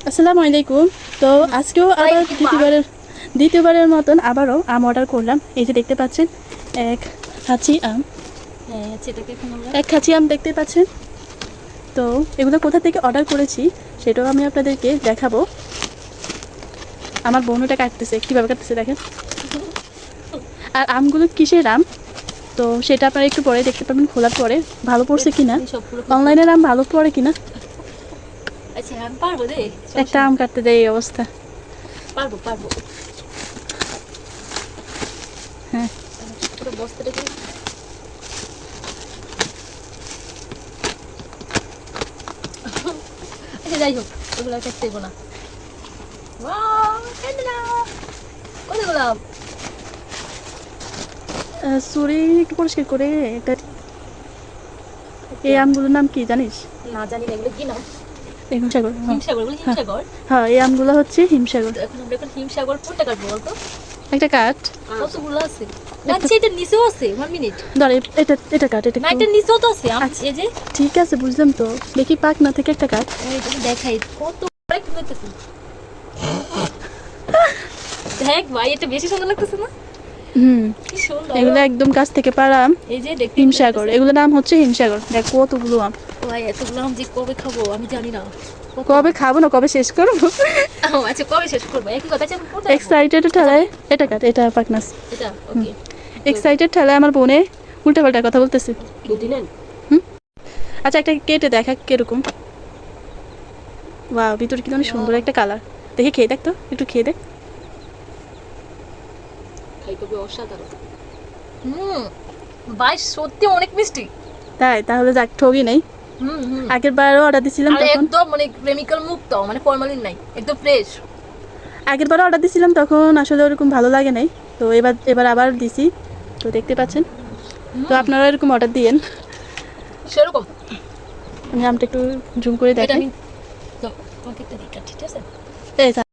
আসসালামু আলাইকুম। তো আজকেও আবার দ্বিতীয়বারের মতন আবারও আম অর্ডার করলাম। এই যে দেখতে পাচ্ছেন এক খাঁচি আম, এক খাঁচি আম দেখতে পাচ্ছেন। তো এগুলো কোথা থেকে অর্ডার করেছি সেটাও আমি আপনাদেরকে দেখাবো। আমার বোন ওটা কাটতেছে, কীভাবে কাটতেছে দেখেন। আর আমগুলো কিসের আম তো সেটা আপনারা একটু পরে দেখতে পাবেন, খোলার পরে ভালো পড়ছে কিনা, অনলাইনের আম ভালো পড়ে কিনা। একটা আম কাটতে দেয় এই অবস্থা। পারবো হ্যাঁ, পুরো বস্তাটা কি আচ্ছা যাই হোক, ওগুলো কাটতে দেবো না। কতগুলো চুরি একটু পরিষ্কার করে একটা। এই আমগুলোর নাম কি জানিস? না জানি না, এগুলো কি নাম? হিমসাগর। হিমসাগর, এগুলো হিমসাগর। হ্যাঁ, এই আমগুলো হচ্ছে হিমসাগর। এখন আমরা এখন হিমসাগর কোনটা কাটবো বলতো? একটা কাঠ কতগুলো আছে? আচ্ছা, এটা নিচেও আছে। 1 মিনিট। ধর, এটা এটা কাঠ, এটা না, এটা নিচেও তো আছে। আচ্ছা, এই যে ঠিক আছে, বুঝলাম। তো দেখি পাক না থেকে একটা কাঠ। এই তুমি দেখাই কত বড় কি হইতেছে। দেখ ভাই, এটা বেশি সুন্দর লাগতেছে না? কি সুন্দর। এগুলো একদম গাছ থেকে পাড়া আম, এই যে দেখতে হিমসাগর। এগুলোর নাম হচ্ছে হিমসাগর। দেখ কতগুলো আম। ভাই, এতগুলো আম যে কবে খাবো আমি জানি না। কবে খাবো না, কবে শেষ করবো। আচ্ছা, কবে শেষ করবো? একই কথা। আচ্ছা, কোনটা? এক্সাইটেড ঠেলায় এটা কাঠ, এটা পাকনাস। এটা ওকে। এক্সাইটেড ঠেলায় আমার বোনে উল্টা পাল্টা কথা বলতেছে। আচ্ছা, একটা কেটে দেখা কিরকম। ওয়াও, ভিতরে কিন্তু অনেক সুন্দর একটা কালার। দেখে খেয়ে দেখ তো, একটু খেয়ে দেখ। খাই কবে অসাধারণ। ভাই সত্যি অনেক মিষ্টি। তাই? তাহলে যাক, ঠগি নেই। আগের বারও অর্ডার দিছিলাম আর তখন, একদম মানে কেমিক্যাল মুক্ত, মানে ফরমালিন নাই, একদম ফ্রেশ। আগের বারও অর্ডার দিছিলাম তখন আসলে ওরকম ভালো লাগে নাই। তো এবার আবার দিছি। তো দেখতে পাচ্ছেন। তো আপনারা এরকম অর্ডার দিয়েন। সেরকম আমি আমটা একটু জুম করে এটা দেখাই। আমি তো তোমাকে একটা দিই, ঠিক আছে? এই